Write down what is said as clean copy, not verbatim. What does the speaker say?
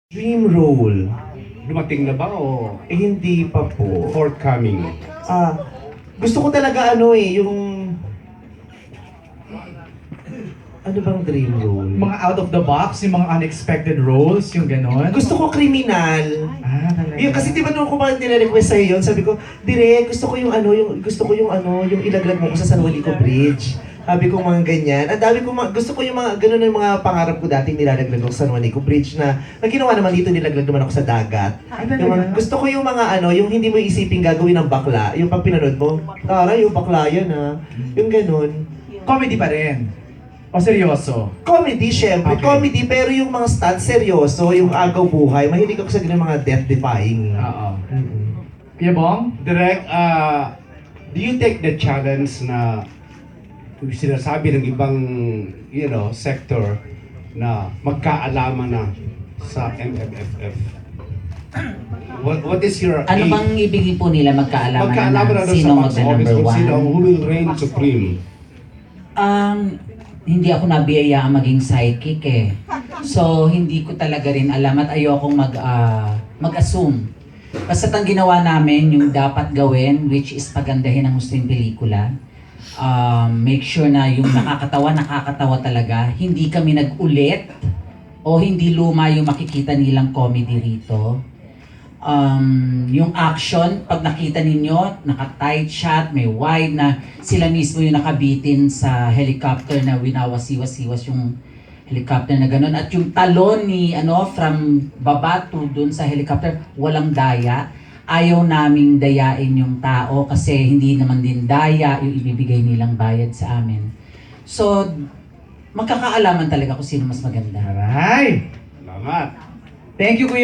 Dream role. Dumating na ba o Hindi pa po. forthcoming? Gusto ko talaga yung... Ano bang dream role? Mga out of the box, yung mga unexpected roles, yung gano'n. Gusto ko kriminal. Talaga. Yung kasi 'di ba nung kumain nila-request sa'yo yun, sabi ko, Direk, gusto ko yung ilaglag mo ko sa San Juanico Bridge. Sabi ko mga ganyan. Ang dami ko gusto ko yung mga ganun yung mga pangarap ko dating nilalaglag ako sa San Juanico Bridge na ginawa naman dito nilaglag naman ako sa dagat. Gusto ko yung mga yung hindi mo isipin gagawin ng bakla. Yung pag pinanood mo, taray, yung bakla yan Yung ganun. Comedy pa rin. O seryoso? Comedy, syempre. Okay. Comedy, pero yung mga stunts, seryoso, yung agaw buhay. Mahilig ako sa ganun mga death-defying. Oo. Kuya Bong? Direk, do you take the challenge na sinasabi ng ibang, sector na magkaalaman na sa MMFF? What is your Ano bang ibigin po nila magkaalaman magkaalaman na na sino sa box office magna-number kung sino one? who will reign supreme? Hindi ako nabiyayaan maging sidekick eh. So, hindi ko talaga rin alam at ayokong mag-assume. Basta ang ginawa namin, yung dapat gawin, which is pagandahin ang gusto yung pelikula. Make sure na yung nakakatawa talaga. Hindi kami nag-ulit o hindi luma yung makikita nilang comedy rito. Yung action, pag nakita ninyo, naka-tight shot, may wide na sila mismo yung nakabitin sa helicopter na winawasiwas-siwas yung helicopter na gano'n. At yung talon ni, from baba to dun sa helicopter, walang daya. Ayaw naming dayain yung tao kasi hindi naman din daya yung ibibigay nilang bayad sa amin. So, magkakaalaman talaga kung sino mas maganda. Aray! Salamat. Thank you, Kuya